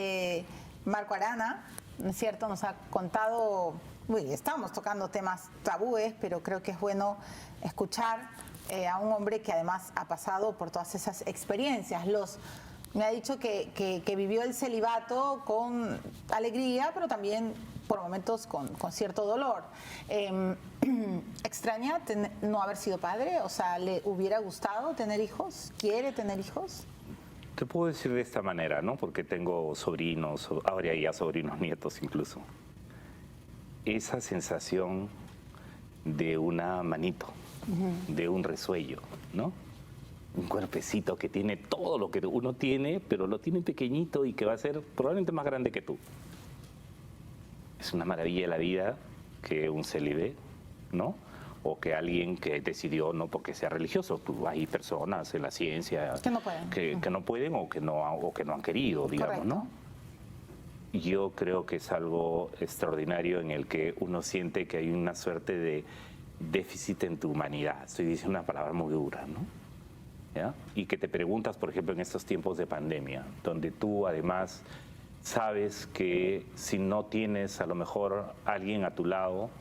Marco Arana, ¿no es cierto? Nos ha contado, estamos tocando temas tabúes, pero creo que es bueno escuchar a un hombre que además ha pasado por todas esas experiencias. Me ha dicho que vivió el celibato con alegría, pero también por momentos con cierto dolor. ¿Extraña no haber sido padre? O sea, ¿le hubiera gustado tener hijos? ¿Quiere tener hijos? Te puedo decir de esta manera, ¿no? Porque tengo sobrinos, ahora ya sobrinos nietos incluso. Esa sensación de una manito, de un resuello, ¿no? Un cuerpecito que tiene todo lo que uno tiene, pero lo tiene pequeñito y que va a ser probablemente más grande que tú. Es una maravilla de la vida que un célibe, ¿no? O que alguien que decidió no porque sea religioso. Hay personas en la ciencia que no pueden, que no pueden o que no han querido, digamos, correcto, ¿no? Yo creo que es algo extraordinario en el que uno siente que hay una suerte de déficit en tu humanidad. Estoy diciendo una palabra muy dura, ¿no? ¿Ya? Y que te preguntas, por ejemplo, en estos tiempos de pandemia, donde tú además sabes que si no tienes a lo mejor alguien a tu lado,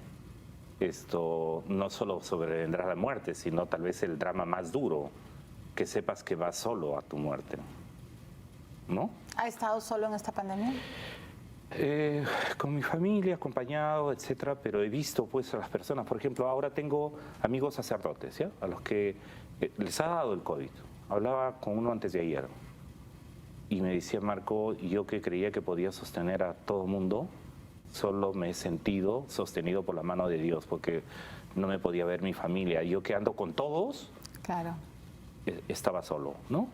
esto no solo sobrevendrá la muerte, sino tal vez el drama más duro, que sepas que vas solo a tu muerte, ¿no? ¿Ha estado solo en esta pandemia? Con mi familia, acompañado, etcétera, pero he visto pues a las personas, por ejemplo, ahora tengo amigos sacerdotes, ¿ya? A los que les ha dado el COVID. Hablaba con uno antes de ayer y me decía, Marco, yo que creía que podía sostener a todo mundo, solo me he sentido sostenido por la mano de Dios, porque no me podía ver mi familia. Yo que ando con todos, claro, estaba solo, ¿no?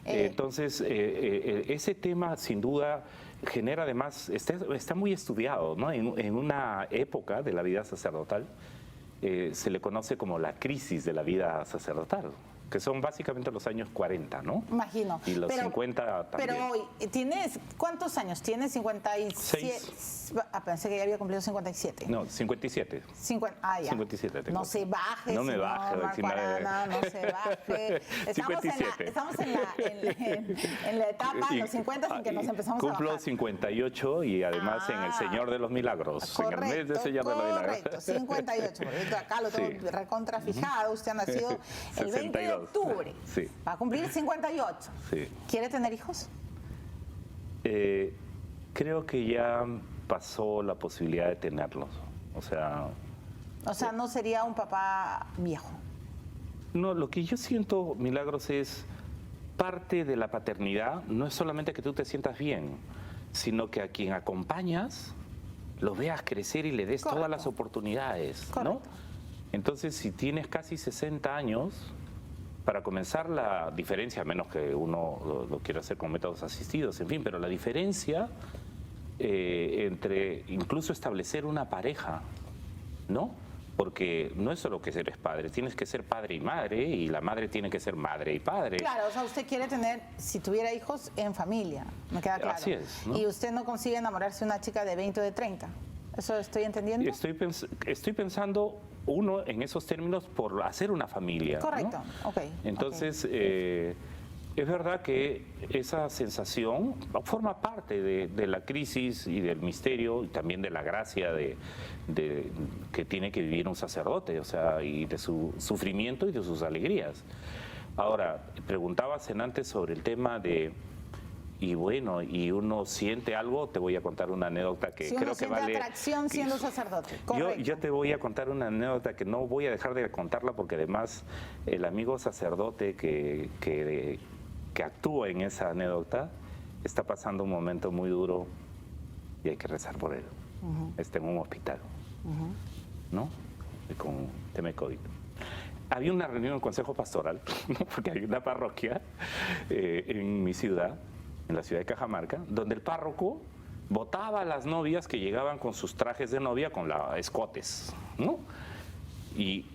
Entonces, ese tema sin duda genera además, está muy estudiado, ¿no? En una época de la vida sacerdotal se le conoce como la crisis de la vida sacerdotal, que son básicamente los años 40, ¿no? Imagino. Y los 50 también. Pero hoy, ¿cuántos años tienes? 57. Pensé que ya había cumplido 57. No, 57. Ya. 57 tengo. No se baje, no me baje, Marco Arana, no se baje. Estamos en la etapa de los 50 en que nos empezamos a bajar. Cumplo 58 y además en el Señor de los Milagros. Correcto, en el mes del Señor de los Milagros. Correcto, 58. Porque acá lo tengo recontrafijado. Usted ha nacido el 20 de octubre. Sí. Va a cumplir 58. Sí. ¿Quiere tener hijos? Creo que ya pasó la posibilidad de tenerlos. O sea, no sería un papá viejo. No, lo que yo siento, Milagros, es parte de la paternidad, no es solamente que tú te sientas bien, sino que a quien acompañas lo veas crecer y le des Correcto. todas las oportunidades, Correcto. ¿no? Entonces, si tienes casi 60 años, para comenzar la diferencia, a menos que uno lo quiera hacer con métodos asistidos, en fin, pero la diferencia entre incluso establecer una pareja, ¿no? Porque no es solo que eres padre, tienes que ser padre y madre, y la madre tiene que ser madre y padre. Claro, o sea, usted quiere tener, si tuviera hijos, en familia, me queda claro. Así es, ¿no? Y usted no consigue enamorarse de una chica de 20 o de 30. ¿Eso estoy entendiendo? Estoy pensando, uno, en esos términos, por hacer una familia, ¿no? Correcto, ok. Entonces, es verdad que esa sensación forma parte de la crisis y del misterio y también de la gracia que tiene que vivir un sacerdote, o sea, y de su sufrimiento y de sus alegrías. Ahora, preguntabas antes sobre el tema de y bueno, y uno siente algo. Te voy a contar una anécdota que si creo que vale. Atracción siendo sacerdote. Yo te voy a contar una anécdota que no voy a dejar de contarla, porque además el amigo sacerdote que actúa en esa anécdota está pasando un momento muy duro y hay que rezar por él. Está en un hospital, ¿no? Con tema de COVID. Había una reunión en el Consejo Pastoral, ¿no? Porque hay una parroquia en mi ciudad, en la ciudad de Cajamarca, donde el párroco votaba a las novias que llegaban con sus trajes de novia con escotes, ¿no? Y,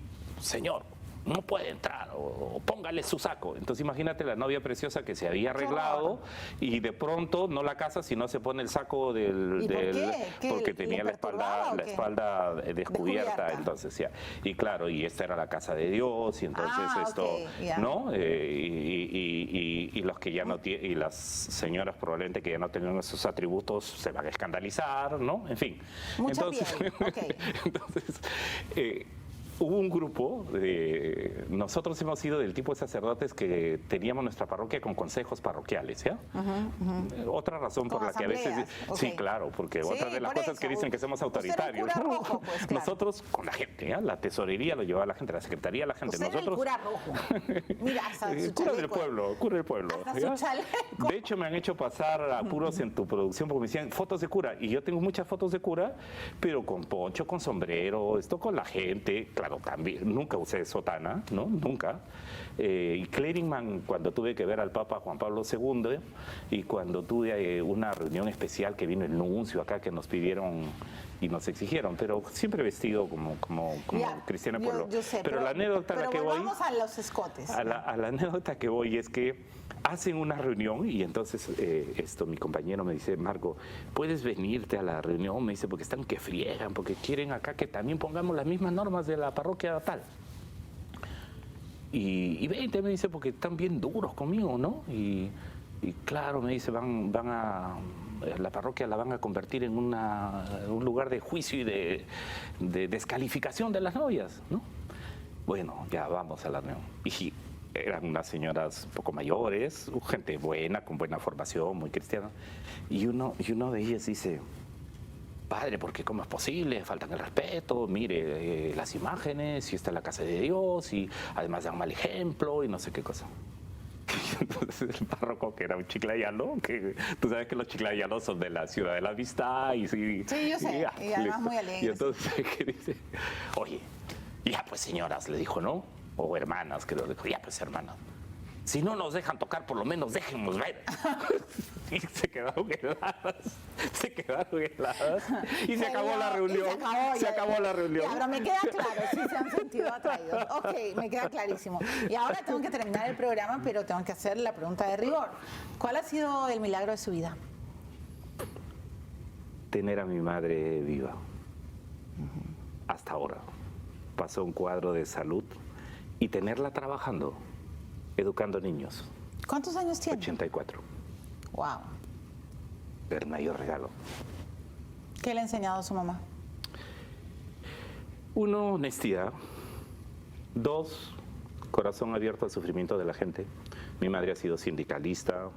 señor, no puede entrar, o póngale su saco. Entonces imagínate la novia preciosa que se había arreglado y de pronto no la casa sino se pone el saco porque tenía la espalda descubierta. Entonces ya, y claro, y esta era la casa de Dios, y entonces ¿no? Y los que ya no tienen, y las señoras probablemente que ya no tienen esos atributos se van a escandalizar, ¿no? En fin. Entonces, hubo un grupo, nosotros hemos sido del tipo de sacerdotes que teníamos nuestra parroquia con consejos parroquiales, ¿ya? Otra razón por la que a veces... Sí, claro, porque otra de las cosas que dicen que somos autoritarios. Rojo, pues, claro. Nosotros con la gente, ¿ya? La tesorería lo llevaba la gente, la secretaría la gente. Usted Nosotros... era el cura rojo. Mira, hasta su cura del pueblo, cura del pueblo. Hasta su chaleco. De hecho, me han hecho pasar apuros en tu producción porque me decían fotos de cura. Y yo tengo muchas fotos de cura, pero con poncho, con sombrero, esto con la gente, claro. También, nunca usé sotana, ¿no? Nunca. Y Cleringman, cuando tuve que ver al Papa Juan Pablo II, y cuando tuve una reunión especial que vino el nuncio acá, que nos pidieron y nos exigieron, pero siempre vestido como cristiano pueblo. Yo sé, pero la anécdota a la que voy... Vamos a los escotes. A la anécdota que voy es que hacen una reunión y entonces mi compañero me dice, Marco, ¿puedes venirte a la reunión? Me dice, porque están que friegan, porque quieren acá que también pongamos las mismas normas de la parroquia tal. Y vente, me dice, porque están bien duros conmigo, ¿no? Y claro, me dice, van a... La parroquia la van a convertir en un lugar de juicio y de descalificación de las novias, ¿no? Bueno, ya vamos a la reunión. Y eran unas señoras un poco mayores, gente buena, con buena formación, muy cristiana. Y uno de ellas dice, padre, ¿por qué cómo es posible? Faltan el respeto, mire las imágenes, y está en la casa de Dios, y además dan mal ejemplo, y no sé qué cosa. Y entonces el párroco, que era un chiclayano, que tú sabes que los chiclayanos son de la ciudad de la amistad, y sí, yo sé, y además muy alegre. Y entonces, ¿qué dice? Oye, ya pues señoras, le dijo, ¿no? O hermanas, creo, dijo, ya pues hermanas. Si no nos dejan tocar, por lo menos déjennos ver. Y se quedaron heladas. Y se acabó la reunión. Se acabó la reunión. Ya, pero me queda claro, sí se han sentido atraídos. Ok, me queda clarísimo. Y ahora tengo que terminar el programa, pero tengo que hacer la pregunta de rigor. ¿Cuál ha sido el milagro de su vida? Tener a mi madre viva. Hasta ahora. Pasó un cuadro de salud y tenerla trabajando, educando niños. ¿Cuántos años tiene? 84. Wow. El mayor regalo. ¿Qué le ha enseñado a su mamá? 1, honestidad. 2, corazón abierto al sufrimiento de la gente. Mi madre ha sido sindicalista.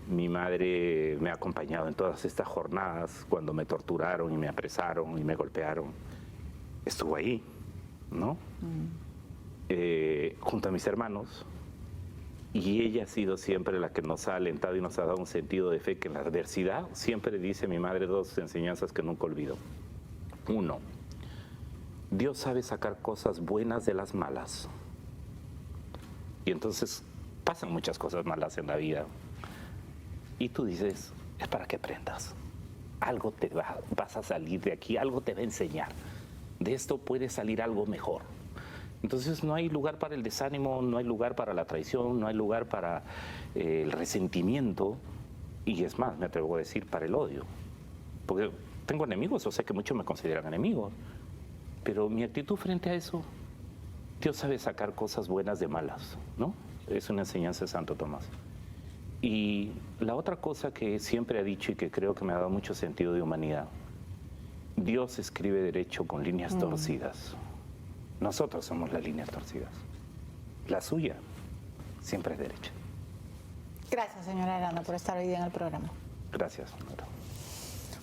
Mi madre me ha acompañado en todas estas jornadas cuando me torturaron y me apresaron y me golpearon. Estuvo ahí, ¿no? Junto a mis hermanos, y ella ha sido siempre la que nos ha alentado y nos ha dado un sentido de fe que en la adversidad, siempre dice mi madre 2 enseñanzas que nunca olvido. 1, Dios sabe sacar cosas buenas de las malas. Y entonces pasan muchas cosas malas en la vida. Y tú dices, es para que aprendas. Algo vas a salir de aquí, algo te va a enseñar. De esto puede salir algo mejor. Entonces no hay lugar para el desánimo, no hay lugar para la traición, no hay lugar para el resentimiento, y es más, me atrevo a decir, para el odio. Porque tengo enemigos, o sea que muchos me consideran enemigos, pero mi actitud frente a eso, Dios sabe sacar cosas buenas de malas, ¿no? Es una enseñanza de Santo Tomás. Y la otra cosa que siempre ha dicho y que creo que me ha dado mucho sentido de humanidad, Dios escribe derecho con líneas torcidas. Nosotros somos las líneas torcidas. La suya siempre es derecha. Gracias, señora Arana, por estar hoy día en el programa. Gracias.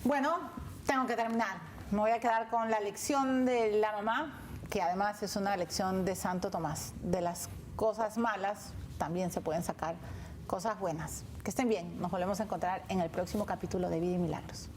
Bueno, tengo que terminar. Me voy a quedar con la lección de la mamá, que además es una lección de Santo Tomás. De las cosas malas también se pueden sacar cosas buenas. Que estén bien. Nos volvemos a encontrar en el próximo capítulo de Vida y Milagros.